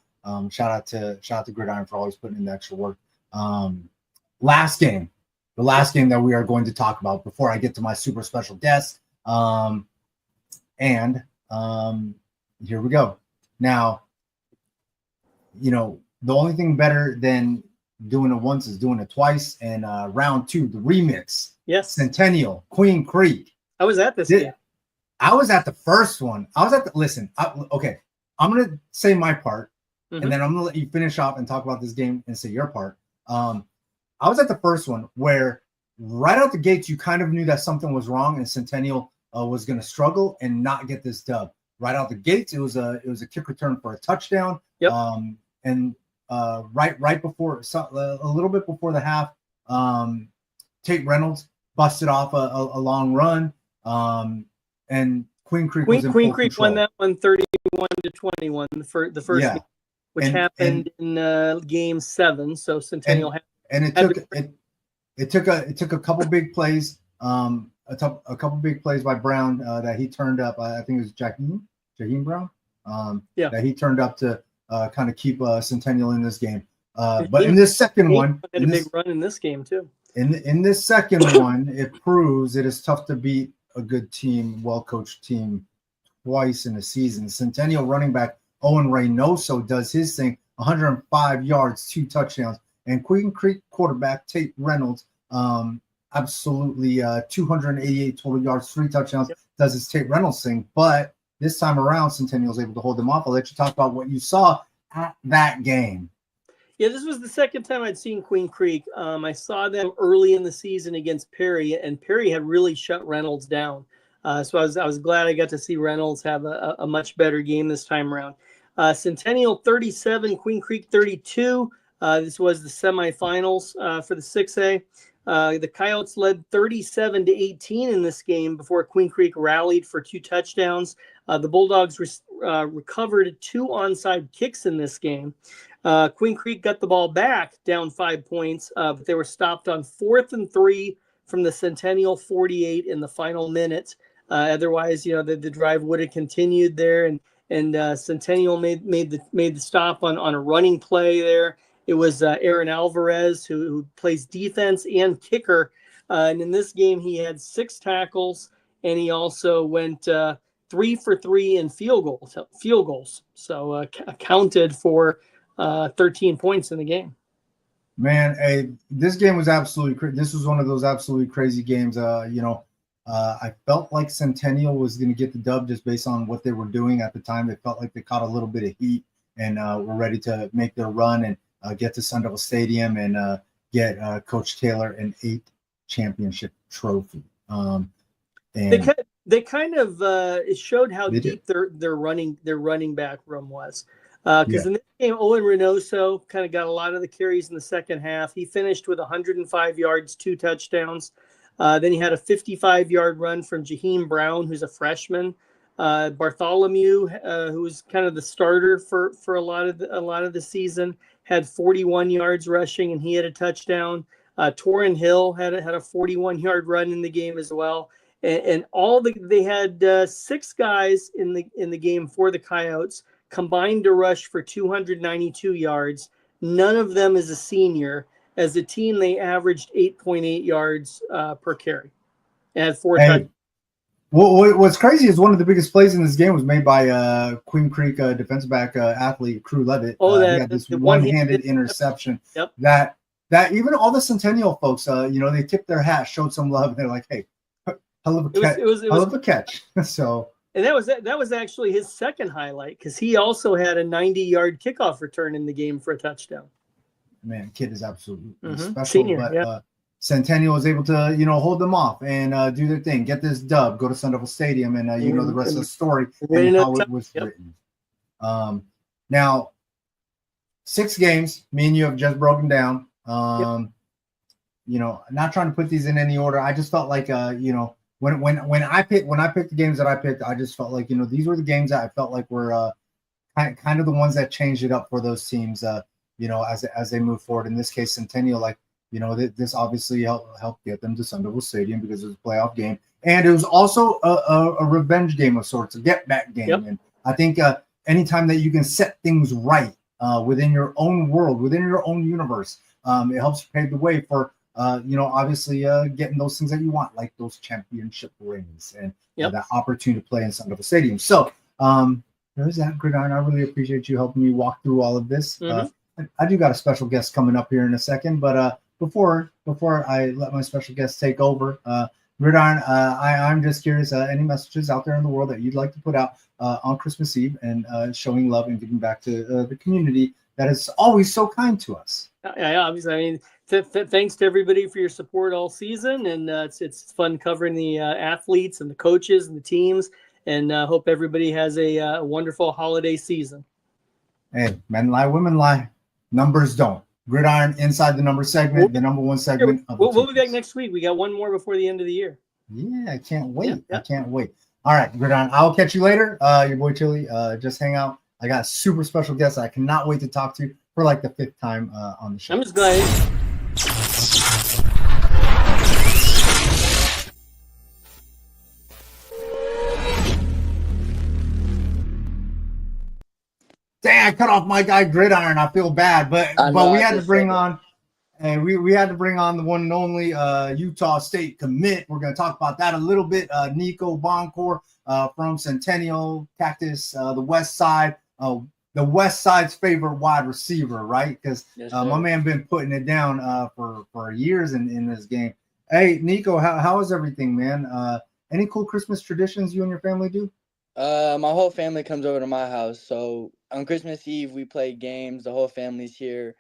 shout out to Gridiron for always putting in the extra work. The last game that we are going to talk about before I get to my super special guest. And here we go. Now, the only thing better than doing it once is doing it twice. And round 2, the remix. Yes. Centennial, Queen Creek. I was at this game. I was at the first one. Listen, okay, I'm going to say my part, and then I'm going to let you finish off and talk about this game and say your part. I was at the first one where right out the gates, you kind of knew that something was wrong and Centennial was going to struggle and not get this dub. Right out the gates, it was a kick return for a touchdown. Yep. And right before, a little bit before the half, Tate Reynolds busted off a long run. And Queen Creek won that one 31-21 for the first game, which happened in game 7. So Centennial it took a couple big plays, a couple big plays by Brown that he turned up. I think it was Jaheim Brown. That he turned up to kind of keep Centennial in this game. But in this second one, had a big run in this game too. In this second one, it proves it is tough to beat a good team, well-coached team twice in a season. Centennial running back Owen Reynoso does his thing, 105 yards, 2 touchdowns. And Queen Creek quarterback Tate Reynolds, absolutely 288 total yards, 3 touchdowns, does his Tate Reynolds thing. But this time around, Centennial was able to hold them off. I'll let you talk about what you saw at that game. Yeah, this was the second time I'd seen Queen Creek. I saw them early in the season against Perry, and Perry had really shut Reynolds down. So I was glad I got to see Reynolds have a much better game this time around. Centennial 37, Queen Creek 32. This was the semifinals for the 6A. The Coyotes led 37-18 in this game before Queen Creek rallied for 2 touchdowns. The Bulldogs recovered 2 onside kicks in this game. Queen Creek got the ball back down 5 points, but they were stopped on 4th and 3 from the Centennial 48 in the final minute. Otherwise, the drive would have continued there, and Centennial made the stop on a running play there. It was Aaron Alvarez who plays defense and kicker, and in this game he had 6 tackles, and he also went 3 for 3 in field goals. So accounted for 13 points in the game. Man, this game was absolutely this was one of those absolutely crazy games. I felt like Centennial was going to get the dub just based on what they were doing at the time. They felt like they caught a little bit of heat and were ready to make their run and get to Sun Devil Stadium and get Coach Taylor an 8th championship trophy. And they kind of it showed how deep their running back room was. Because in this game, Owen Reynoso kind of got a lot of the carries in the second half. He finished with 105 yards, 2 touchdowns. Then he had a 55-yard run from Jaheim Brown, who's a freshman. Bartholomew, who was kind of the starter for a lot of the season, had 41 yards rushing, and he had a touchdown. Torrin Hill had a 41-yard run in the game as well. And they had 6 guys in the game for the Coyotes combined to rush for 292 yards. None of them is a senior. As a team, they averaged 8.8 yards per carry and had 4 touchdowns. What's crazy is one of the biggest plays in this game was made by Queen Creek defensive back athlete Crew Levitt. He had this one-handed interception. Yep. That even all the Centennial folks, they tipped their hat, showed some love. They're like, "Hey, hell of a catch!" So. And that was actually his second highlight because he also had a 90-yard kickoff return in the game for a touchdown. Man, kid is absolutely special. Senior, but Centennial was able to, hold them off and do their thing, get this dub, go to Sun Devil Stadium, and the rest of the story and how it was written. Now, 6 games. Me and you have just broken down. You know, not trying to put these in any order. I just felt like, you know, when I picked the games that I picked, I just felt like, you know, these were the games that I felt like were kind of the ones that changed it up for those teams. You know, as they move forward. In this case, Centennial, like, you know, this obviously helped get them to Sun Devil Stadium because it was a playoff game, and it was also a revenge game of sorts, a get back game. Yep. And I think anytime that you can set things right within your own world, within your own universe, it helps pave the way for you know, obviously getting those things that you want, like those championship rings and that opportunity to play in Sun Devil Stadium. So there's that, Gridiron. I really appreciate you helping me walk through all of this. I do got a special guest coming up here in a second, but before I let my special guest take over, Gridiron, I'm just curious, any messages out there in the world that you'd like to put out on Christmas Eve and showing love and giving back to the community that is always so kind to us? Yeah, obviously. I mean, thanks to everybody for your support all season, and it's fun covering the athletes and the coaches and the teams, and hope everybody has a wonderful holiday season. Hey, men lie, women lie. Numbers don't. Gridiron inside the number segment, the number one segment. We'll be back next week. We got one more before the end of the year. Yeah, I can't wait. I can't wait. All right, Gridiron, I'll catch you later. Your boy Chili, just hang out. I got a super special guest I cannot wait to talk to for like the 5th time on the show. I'm just glad. Dang, I cut off my guy Gridiron. I feel bad, but we had to bring on, and we had to bring on the one and only Utah State commit. We're going to talk about that a little bit. Nico Boncourt from Centennial Cactus, the West Side, the West Side's favorite wide receiver, right? Because my man been putting it down for years in this game. Hey, Nico, how is everything, man? Any cool Christmas traditions you and your family do? My whole family comes over to my house, so on Christmas Eve we play games. The whole family's here,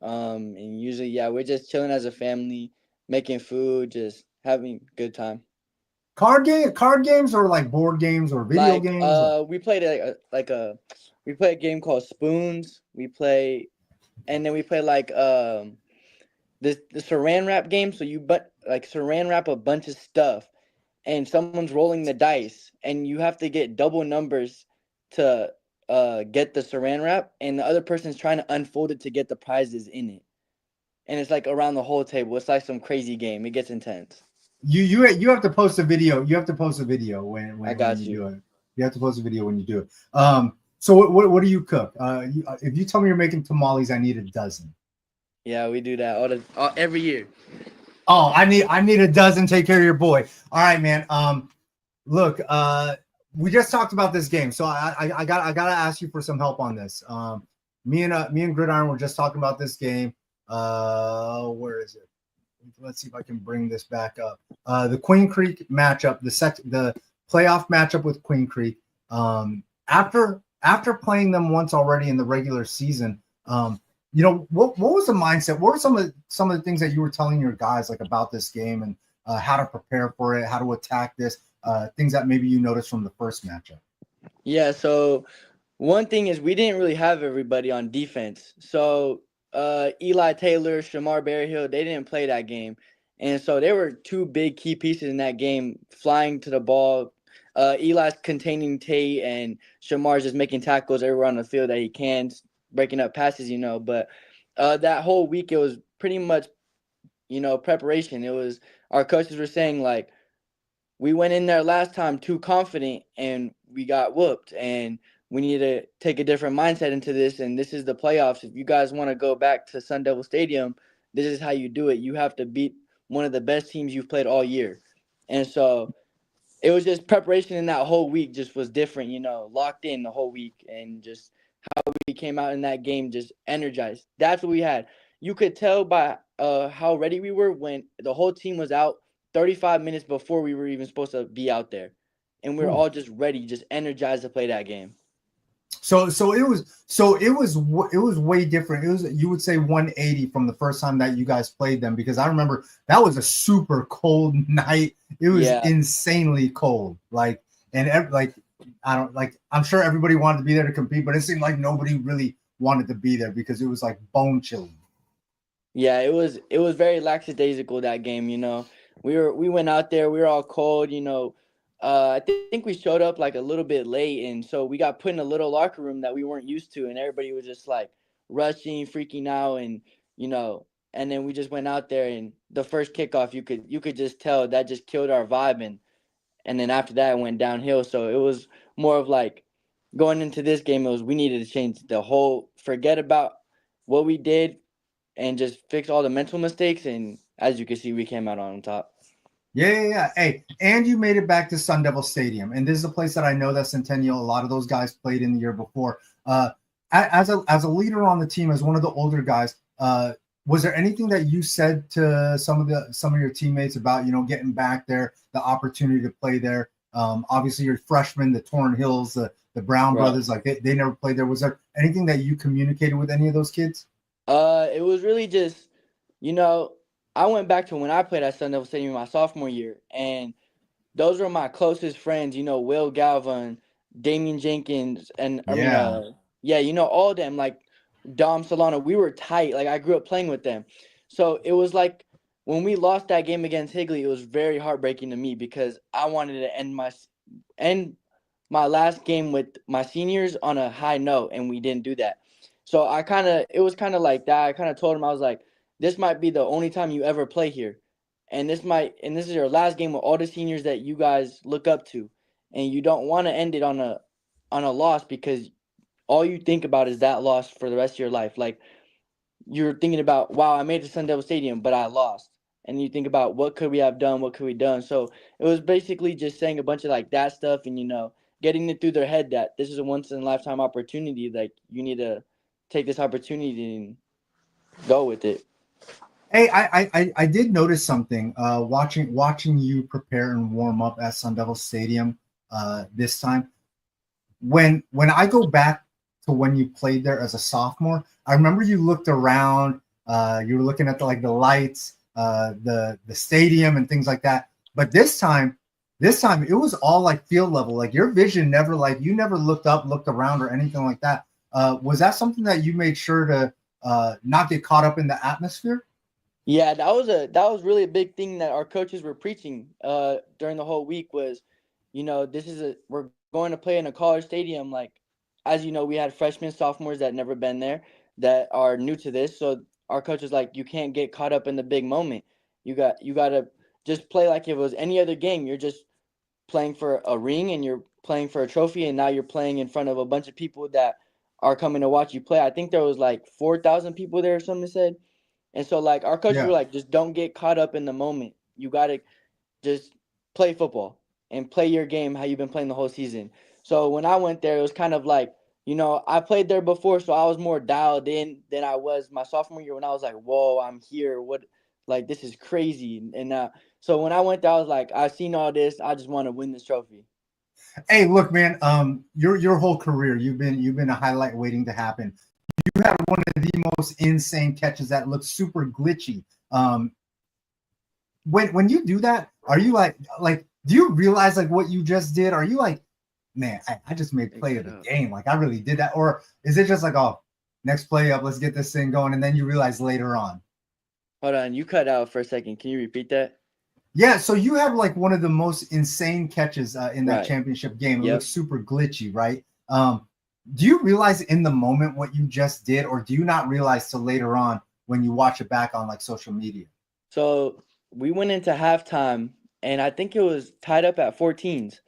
and usually, we're just chilling as a family, making food, just having a good time. Card games, or like board games or video games. We played we play a game called Spoons. And then we play like the Saran wrap game. So you Saran wrap a bunch of stuff, and someone's rolling the dice, and you have to get double numbers to get the Saran wrap, and the other person's trying to unfold it to get the prizes in it. And it's like around the whole table. It's like some crazy game. It gets intense. You have to post a video. You have to post a video when you do it. You have to post a video when you do it. So what do you cook? If you tell me you're making tamales, I need a dozen. Yeah, we do that every year. Oh, I need a dozen. Take care of your boy. All right, man. Look, we just talked about this game, so I gotta ask you for some help on this. Me and Gridiron were just talking about this game. Where is it? Let's see if I can bring this back up. The Queen Creek matchup, the playoff matchup with Queen Creek. After playing them once already in the regular season, you know, what was the mindset? What were some of the things that you were telling your guys like about this game and how to prepare for it, how to attack this, things that maybe you noticed from the first matchup? Yeah, so one thing is we didn't really have everybody on defense. So Eli Taylor, Shamar Berryhill, they didn't play that game. And so there were 2 big key pieces in that game, flying to the ball. Eli's containing Tate, and Shamar's just making tackles everywhere on the field that he can, breaking up passes, you know. But that whole week, it was pretty much, you know, preparation. It was, our coaches were saying, like, we went in there last time too confident and we got whooped, and we need to take a different mindset into this, and this is the playoffs. If you guys want to go back to Sun Devil Stadium, this is how you do it. You have to beat one of the best teams you've played all year. And so it was just preparation in that whole week just was different, you know, locked in the whole week, and just how we came out in that game just energized. That's what we had. You could tell by how ready we were when the whole team was out 35 minutes before we were even supposed to be out there. And we were all just ready, just energized to play that game. So it was way different. It was, you would say, 180 from the first time that you guys played them, because I remember that was a super cold night. It was insanely cold. Like I don't like. I'm sure everybody wanted to be there to compete, but it seemed like nobody really wanted to be there because it was like bone chilling. Yeah, it was very lackadaisical that game. We went out there. We were all cold. I think we showed up like a little bit late, and so we got put in a little locker room that we weren't used to, and everybody was just like rushing, freaking out, and you know, and then we just went out there, and the first kickoff, you could just tell that just killed our vibe, and then after that it went downhill. So it was more of like going into this game. It was we needed to change the whole, forget about what we did and just fix all the mental mistakes. And as you can see, we came out on top. Yeah. Hey, and you made it back to Sun Devil Stadium, and this is a place that I know that Centennial. A lot of those guys played in the year before. As a leader on the team, as one of the older guys, was there anything that you said to some of your teammates about getting back there, the opportunity to play there? Obviously, you're freshmen, the Torn Hills, the Brown Right. brothers, like they never played there. Was there anything that you communicated with any of those kids? It was really just, you know, I went back to when I played at Sun Devil Stadium my sophomore year, and those were my closest friends. Will Galvin, Damian Jenkins, and Yeah. yeah, all of them, like Dom Solano. We were tight. Like I grew up playing with them, so it was like when we lost that game against Higley, it was very heartbreaking to me because I wanted to end my last game with my seniors on a high note, and we didn't do that. So it was kind of like that. I kind of told him, I was like, this might be the only time you ever play here, and this is your last game with all the seniors that you guys look up to, and you don't want to end it on a loss because all you think about is that loss for the rest of your life. Like you're thinking about, wow, I made it to Sun Devil Stadium, but I lost. And you think about what could we have done, what could we done. So it was basically just saying a bunch of like that stuff, and getting it through their head that this is a once in a lifetime opportunity. Like you need to take this opportunity and go with it. Hey, I did notice something watching you prepare and warm up at Sun Devil Stadium this time. When I go back to when you played there as a sophomore, I remember you looked around, you were looking at the lights, the stadium and things like that. But this time it was all like field level. Like your vision never you never looked up, looked around or anything like that. Was that something that you made sure to not get caught up in the atmosphere? Yeah, that was really a big thing that our coaches were preaching during the whole week was, we're going to play in a college stadium. Like, as you know, we had freshmen, sophomores that never been there that are new to this. So our coach was like, you can't get caught up in the big moment. You got to just play like if it was any other game. You're just playing for a ring and you're playing for a trophy, and now you're playing in front of a bunch of people that are coming to watch you play. I think there was like 4,000 people there or something said. And so, like, our coaches were Yeah. like, just don't get caught up in the moment. You got to just play football and play your game how you've been playing the whole season. So when I went there, it was kind of like, I played there before, so I was more dialed in than I was my sophomore year when I was like, whoa, I'm here. What, like, this is crazy. And so when I went there, I was like, I've seen all this. I just want to win this trophy. Hey, look, man. Your whole career, you've been a highlight waiting to happen. You had one of the most insane catches that looks super glitchy. When you do that, are you like do you realize like what you just did? Are you like, man, I just made play of the game, like I really did that? Or is it just like, oh, next play up, let's get this thing going, and then you realize later on? Hold on, you cut out for a second. Can you repeat that? Yeah, so you have like one of the most insane catches in that Right. championship game. It Yep. looks super glitchy, right? Do you realize in the moment what you just did, or do you not realize till later on when you watch it back on like social media? So we went into halftime, and I think it was tied up at 14s.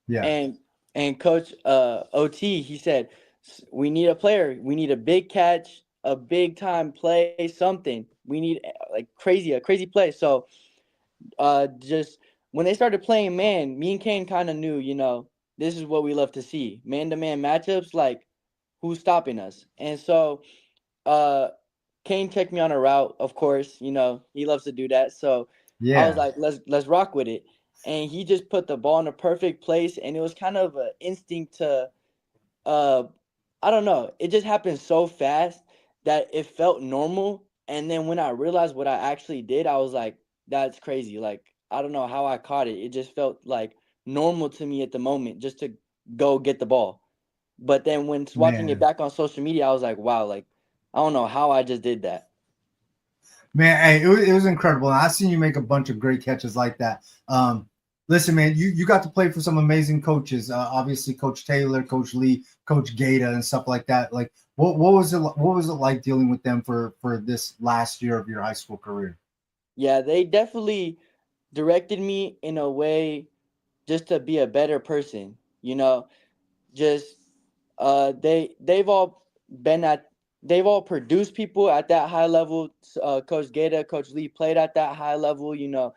Yeah, And Coach OT, he said, we need a player. We need a big catch, a big time play, something. We need like a crazy play. So just when they started playing man, me and Kane kind of knew, this is what we love to see. Man to man matchups, like who's stopping us? And so uh Kane checked me on a route, of course, he loves to do that. So I was yeah, like, let's rock with it. And he just put the ball in a perfect place, and it was kind of an instinct to uh I don't know. It just happened so fast that it felt normal. And then when I realized what I actually did, I was like, that's crazy. Like, I don't know how I caught it. It just felt like normal to me at the moment, just to go get the ball. But then when watching it Man. back on social media, I was like, wow, like I don't know how I just did that. Man, hey, it was incredible. And I've seen you make a bunch of great catches like that. Listen, man, you got to play for some amazing coaches. Obviously, Coach Taylor, Coach Lee, Coach Gata, and stuff like that. Like, what was it? What was it like dealing with them for this last year of your high school career? Yeah, they definitely directed me in a way just to be a better person. You know, just they've all been at they've all produced people at that high level. Coach Gata, Coach Lee played at that high level. You know,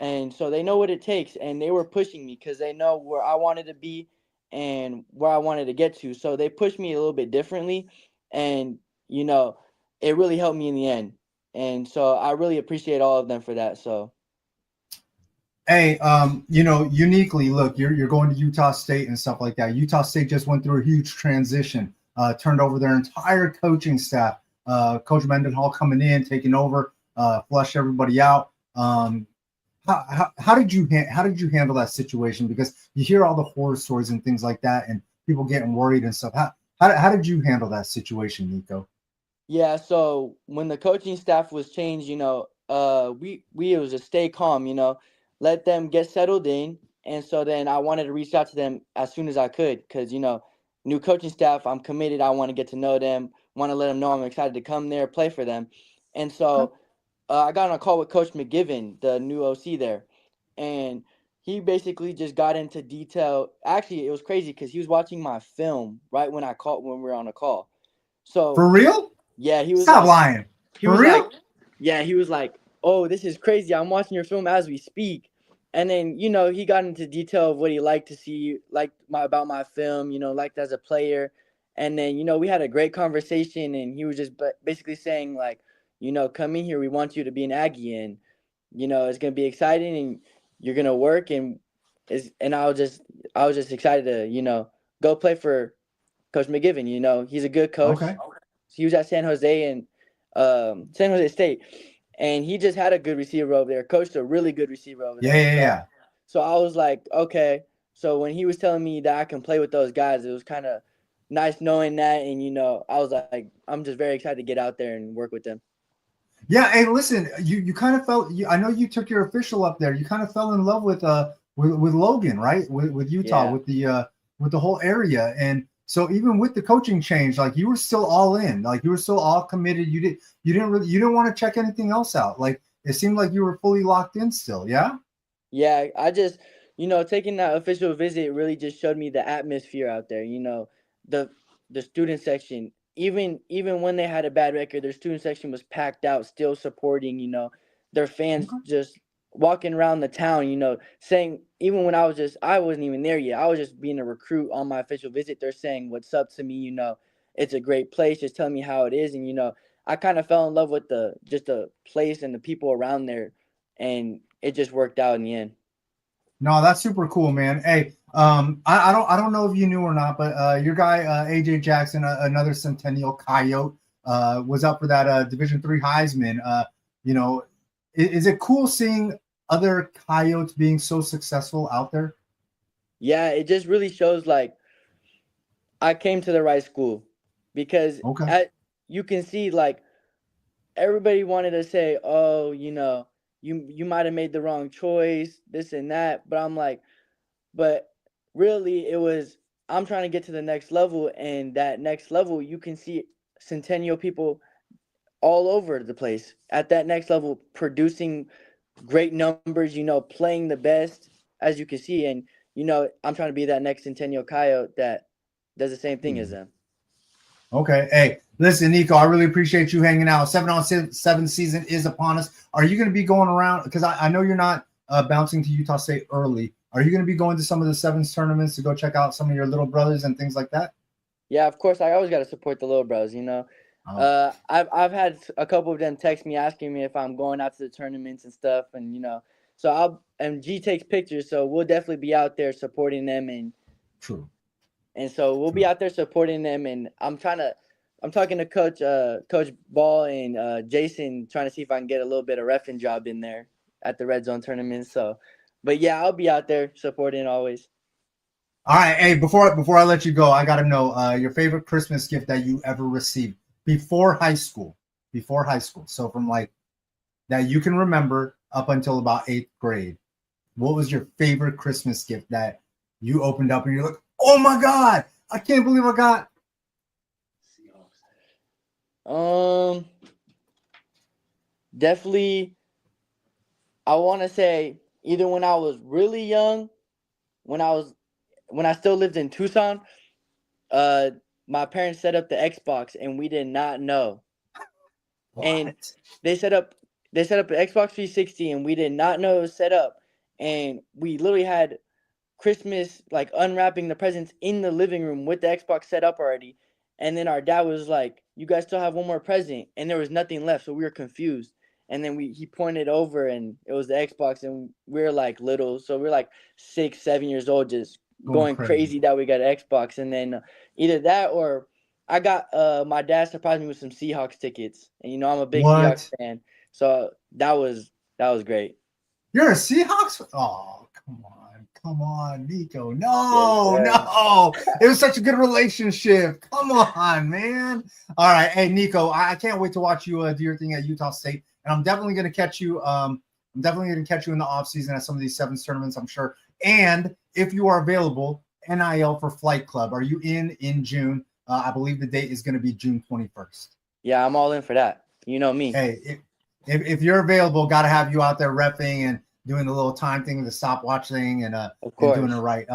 and so they know what it takes, and they were pushing me because they know where I wanted to be and where I wanted to get to. So they pushed me a little bit differently, and you know, it really helped me in the end. And so I really appreciate all of them for that. So Hey, uniquely, look, you're going to Utah State and stuff like that. Utah State just went through a huge transition, turned over their entire coaching staff. Coach Mendenhall coming in, taking over, flushed everybody out. How did you handle that situation? Because you hear all the horror stories and things like that, and people getting worried and stuff. How did you handle that situation, Nico? yeah, so when the coaching staff was changed, you know, we it was just stay calm, you know, let them get settled in, and so then I wanted to reach out to them as soon as I could, because you know, new coaching staff, I'm committed. I want to get to know them, want to let them know I'm excited to come there, play for them, and so I got on a call with Coach McGivern, the new OC there, and he basically just got into detail. Actually, it was crazy because he was watching my film right when we were on a call. So For real? yeah, Stop lying. he For was like, real? yeah, he was like, oh, this is crazy. I'm watching your film as we speak. And then, you know, he got into detail of what he liked to see, about my film, you know, liked as a player. And then, you know, we had a great conversation, and he was just basically saying, like, you know, come in here. We want you to be an Aggie, and, you know, it's going to be exciting, and you're going to work. And I was just excited to, you know, go play for Coach McGivern. You know, he's a good coach. Okay. He was at San Jose San Jose State, and he just had a good receiver over there. Coached a really good receiver over Yeah, there. yeah, yeah. So I was like, okay. So when he was telling me that I can play with those guys, it was kind of nice knowing that, and you know, I was like, I'm just very excited to get out there and work with them. Yeah, hey, listen, you kind of felt. I know you took your official up there. You kind of fell in love with Logan, right? With Utah, Yeah. with the whole area, and so even with the coaching change, like you were still all in, like you were still all committed. You didn't want to check anything else out. Like it seemed like you were fully locked in still. Yeah. Yeah, I just, you know, taking that official visit really just showed me the atmosphere out there. You know, the the student section, even when they had a bad record, their student section was packed out, still supporting. You know, their fans Okay. just walking around the town. You know, saying even when I wasn't even there yet. I was just being a recruit on my official visit. They're saying what's up to me. You know, it's a great place. Just telling me how it is, and you know, I kind of fell in love with the place and the people around there, and it just worked out in the end. No, that's super cool, man. Hey, I don't know if you knew or not, but your guy AJ Jackson, another Centennial Coyote, was up for that Division III Heisman. You know, is it cool seeing other Coyotes being so successful out there? Yeah, it just really shows like I came to the right school because Okay. you can see like everybody wanted to say, "Oh, you know, you might have made the wrong choice, this and that." But I'm like, but really it was I'm trying to get to the next level, and that next level you can see Centennial people all over the place at that next level producing great numbers, you know, playing the best as you can see. And, you know, I'm trying to be that next Centennial Coyote that does the same thing as them. Okay. Hey, listen, Nico, I really appreciate you hanging out. 7-on-7 season is upon us. Are you going to be going around? Because I know you're not bouncing to Utah State early. Are you going to be going to some of the sevens tournaments to go check out some of your little brothers and things like that? Yeah, of course. I always got to support the little bros, you know. Oh, I've had a couple of them text me asking me if I'm going out to the tournaments and stuff, and you know, so and G takes pictures, so we'll definitely be out there supporting them, true. and so we'll be True. out there supporting them. And I'm talking to Coach Ball and Jason, trying to see if I can get a little bit of reffing job in there at the Red Zone tournament. So, but yeah, I'll be out there supporting always. All right, hey, before I let you go, I gotta know your favorite Christmas gift that you ever received before high school. Before high school, so from like that you can remember up until about 8th grade. What was your favorite Christmas gift that you opened up and you're like, oh my God, I can't believe I got? Definitely, I want to say either when I was really young, when I still lived in Tucson, my parents set up the Xbox and we did not know. What? And they set up the Xbox 360 and we did not know it was set up. And we literally had Christmas, like unwrapping the presents in the living room with the Xbox set up already. And then our dad was like, "You guys still have one more present," and there was nothing left, so we were confused. And then he pointed over, and it was the Xbox, and we were like little, so we were like 6, 7 years old, just going crazy that we got an Xbox. And then either that or I got my dad surprised me with some Seahawks tickets, and I'm a big Seahawks fan, so that was great. You're a Seahawks? Oh, come on, Nico. No, no. It was such a good relationship. Come on, man. All right. Hey, Nico, I can't wait to watch you do your thing at Utah State. And I'm definitely going to catch you. I'm definitely going to catch you in the offseason at some of these sevens tournaments, I'm sure. And if you are available, NIL for Flight Club. Are you in June? I believe the date is going to be June 21st. Yeah, I'm all in for that. You know me. Hey, if you're available, got to have you out there repping and doing the little time thing, the stopwatch thing, and of course, and doing it right.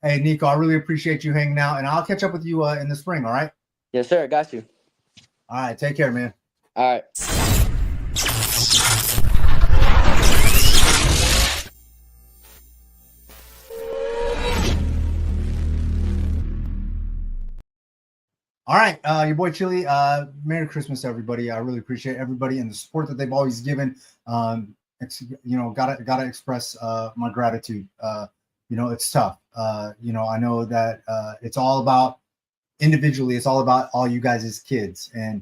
Hey, Nico, I really appreciate you hanging out, and I'll catch up with you in the spring. All right? Yes, sir. Got you. All right. Take care, man. All right. All right, your boy Chili. Merry Christmas, everybody. I really appreciate everybody and the support that they've always given. Gotta express my gratitude. It's tough. I know that it's all about individually. It's all about all you guys as kids, and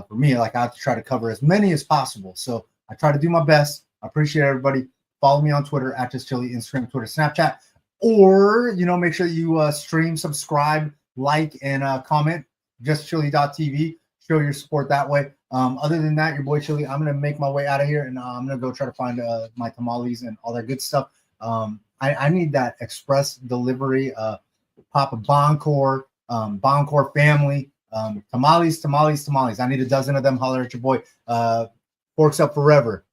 for me, like I have to try to cover as many as possible. So I try to do my best. I appreciate everybody. Follow me on Twitter at Just Chili, Instagram, Twitter, Snapchat, or make sure you stream, subscribe, like, and comment. JustChili.tv. Show your support that way. Other than that, your boy Chili, I'm gonna make my way out of here, and I'm gonna go try to find my tamales and all that good stuff. I need that express delivery. Papa Boncore, Boncore family, tamales. I need a dozen of them. Holler at your boy. Forks up forever.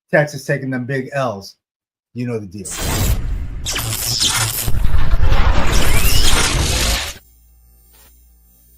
Texas taking them big L's. You know the deal.